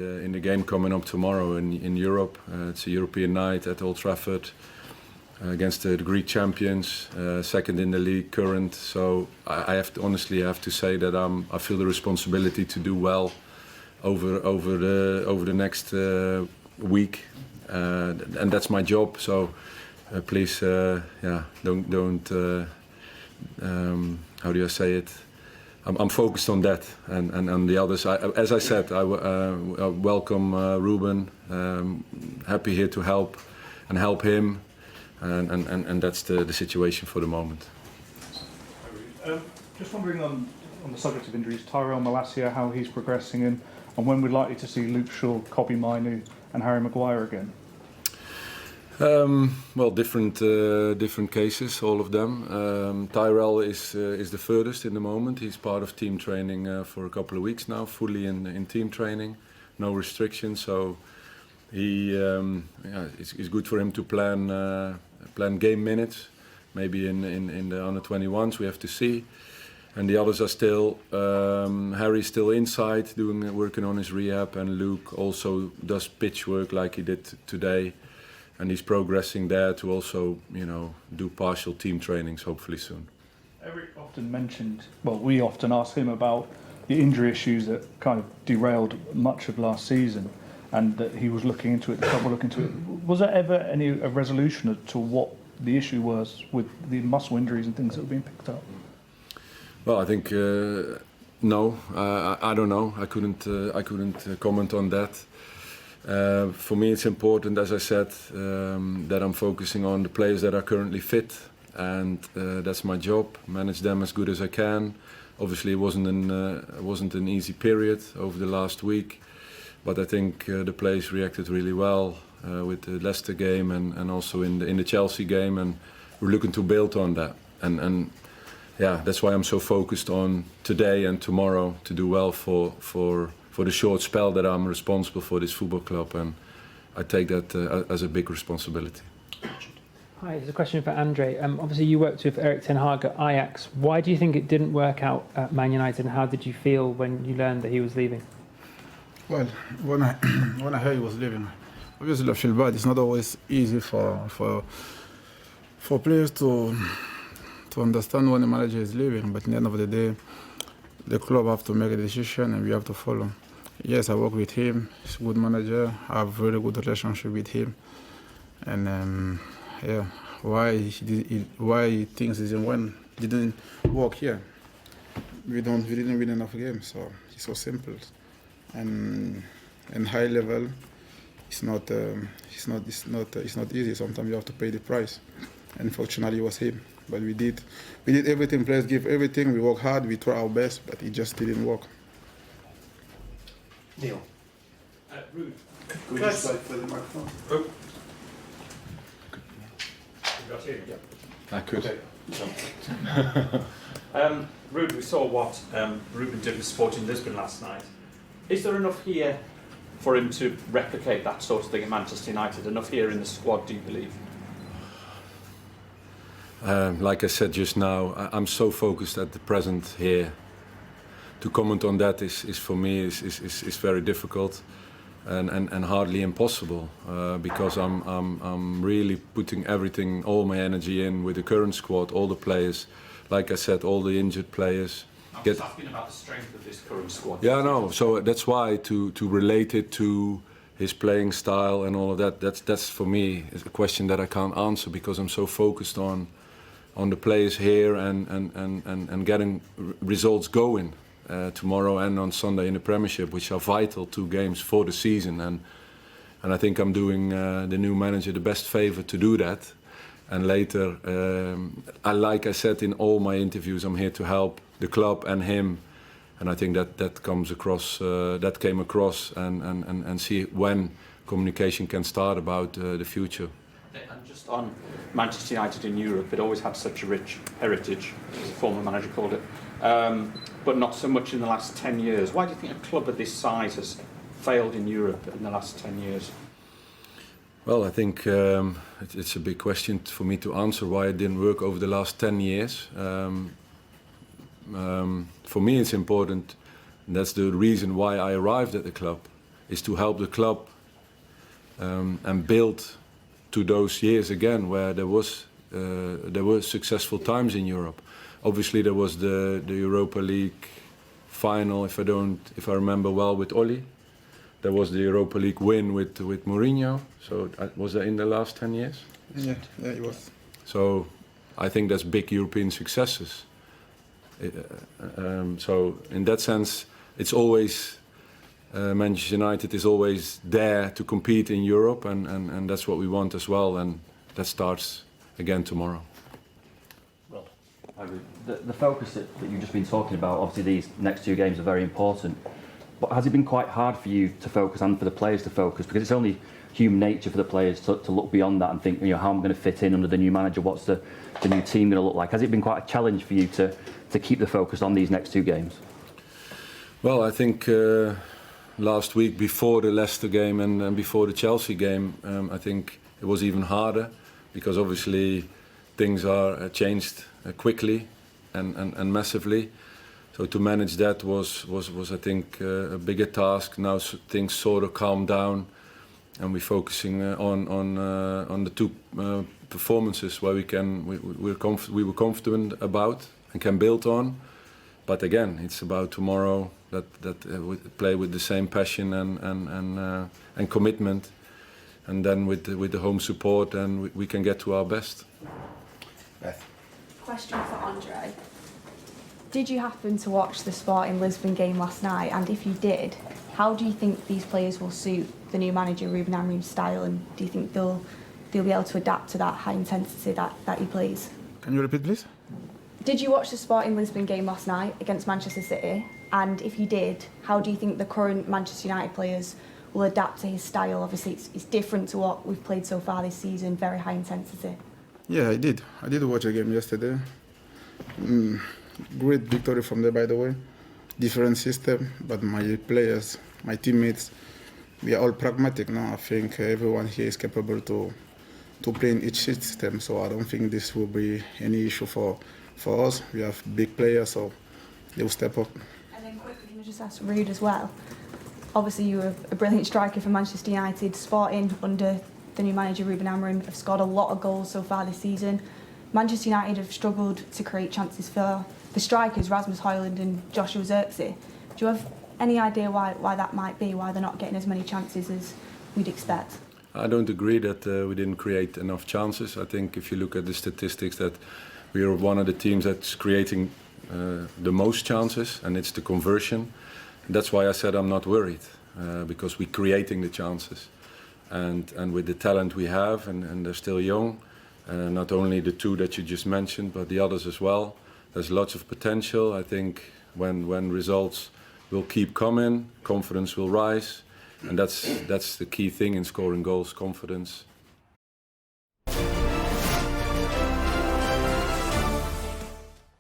In the game coming up tomorrow in Europe, it's a European night at Old Trafford against the Greek champions, second in the league, current. So I have to honestly have to say that I feel the responsibility to do well over the next week, and that's my job. So please, don't. How do I say it? I'm focused on that and on the others. As I said, I welcome Rúben. Happy here to help him, and that's the situation for the moment. Just wondering on the subject of injuries, Tyrell Malacia, how he's progressing and when we're likely to see Luke Shaw, Kobbie Mainoo and Harry Maguire again? Well, different cases, all of them. Tyrell is the furthest in the moment. He's part of team training for a couple of weeks now, fully in team training, no restrictions. So it's good for him to plan game minutes. Maybe in the under 21s, we have to see. And the others are still. Harry's still inside, working on his rehab, and Luke also does pitch work like he did today. And he's progressing there to also, do partial team trainings hopefully soon. Eric often mentioned, we often ask him about the injury issues that kind of derailed much of last season, and that he was looking into it, the club were looking into it. Was there ever a resolution as to what the issue was with the muscle injuries and things that were being picked up? Well, I think no. I don't know. I couldn't comment on that. For me, it's important, as I said, that I'm focusing on the players that are currently fit, and that's my job. Manage them as good as I can. Obviously, it wasn't an easy period over the last week, but I think the players reacted really well with the Leicester game and also in the Chelsea game, and we're looking to build on that. And that's why I'm so focused on today and tomorrow to do well for the short spell that I'm responsible for this football club, and I take that as a big responsibility. Hi, there's a question for André. Obviously you worked with Erik ten Hag at Ajax. Why do you think it didn't work out at Man United, and how did you feel when you learned that he was leaving? Well, when I heard he was leaving, obviously I feel bad. It's not always easy for players to understand when the manager is leaving, but at the end of the day, the club have to make a decision and we have to follow. Yes, I work with him. He's a good manager. I have a very good relationship with him. And why things didn't work here? We didn't win enough games. So it's so simple. And high level, it's not easy. Sometimes you have to pay the price. And fortunately, it was him. But we did everything. Players give everything. We work hard. We try our best, but it just didn't work. Neil. Ruud. Could we just wait for the microphone? Oh. Got you? Yeah. I could. Okay. Ruud, we saw what Rúben did with Sporting Lisbon last night. Is there enough here for him to replicate that sort of thing at Manchester United? Enough here in the squad, do you believe? Like I said just now, I'm so focused at the present here. To comment on that is for me is very difficult and hardly impossible because I'm really putting everything, all my energy in with the current squad, all the players. Like I said, all the injured players. I'm just asking about the strength of this current squad. Yeah, no. So that's why to relate it to his playing style and all of that. That's for me is a question that I can't answer because I'm so focused on the players here and getting results going tomorrow and on Sunday in the Premiership, which are vital 2 games for the season. And I think I'm doing the new manager the best favour to do that. And later, like I said in all my interviews, I'm here to help the club and him. And I think that comes across, that came across, and see when communication can start about the future. And just on Manchester United in Europe, it always had such a rich heritage, as the former manager called it, but not so much in the last 10 years. Why do you think a club of this size has failed in Europe in the last 10 years? Well, I think it's a big question for me to answer why it didn't work over the last 10 years. For me it's important, and that's the reason why I arrived at the club, is to help the club and build to those years again where there were successful times in Europe. Obviously, there was the Europa League final, if I remember well, with Oli. There was the Europa League win with Mourinho. So was that in the last 10 years? Yeah, it was. So I think that's big European successes. So in that sense, it's always Manchester United is always there to compete in Europe, and that's what we want as well. And that starts again tomorrow. Well, the focus that you've just been talking about, obviously these next 2 games are very important. But has it been quite hard for you to focus and for the players to focus? Because it's only human nature for the players to look beyond that and think, how I'm going to fit in under the new manager, what's the new team going to look like? Has it been quite a challenge for you to keep the focus on these next 2 games? Well, I think last week before the Leicester game and before the Chelsea game, I think it was even harder because obviously things are changed quickly and massively. So to manage that was I think a bigger task. Now things sort of calm down, and we're focusing on the 2 performances where we were confident about and can build on. But again, it's about tomorrow that we play with the same passion and commitment, and then with the home support, and we can get to our best. Beth. Question for André. Did you happen to watch the Sporting Lisbon game last night? And if you did, how do you think these players will suit the new manager, Rúben Amorim's style? And do you think they'll be able to adapt to that high intensity that he plays? Can you repeat, please? Did you watch the Sporting Lisbon game last night against Manchester City? And if you did, how do you think the current Manchester United players will adapt to his style? Obviously, it's different to what we've played so far this season, very high intensity. Yeah, I did. I did watch a game yesterday. Great victory from there, by the way. Different system, but my players, my teammates, we are all pragmatic now. I think everyone here is capable to play in each system, so I don't think this will be any issue for us. We have big players, so they will step up. And then quickly, can I just ask Ruud as well? Obviously, you were a brilliant striker for Manchester United. Sporting, under the new manager, Rúben Amorim, have scored a lot of goals so far this season. Manchester United have struggled to create chances for the strikers, Rasmus Højlund and Joshua Zirkzee. Do you have any idea why that might be, why they're not getting as many chances as we'd expect? I don't agree that we didn't create enough chances. I think if you look at the statistics, that we are one of the teams that's creating the most chances, and it's the conversion. And that's why I said I'm not worried, because we're creating the chances. And with the talent we have, and they're still young, not only the 2 that you just mentioned, but the others as well, there's lots of potential. I think when results will keep coming, confidence will rise. And that's the key thing in scoring goals, confidence.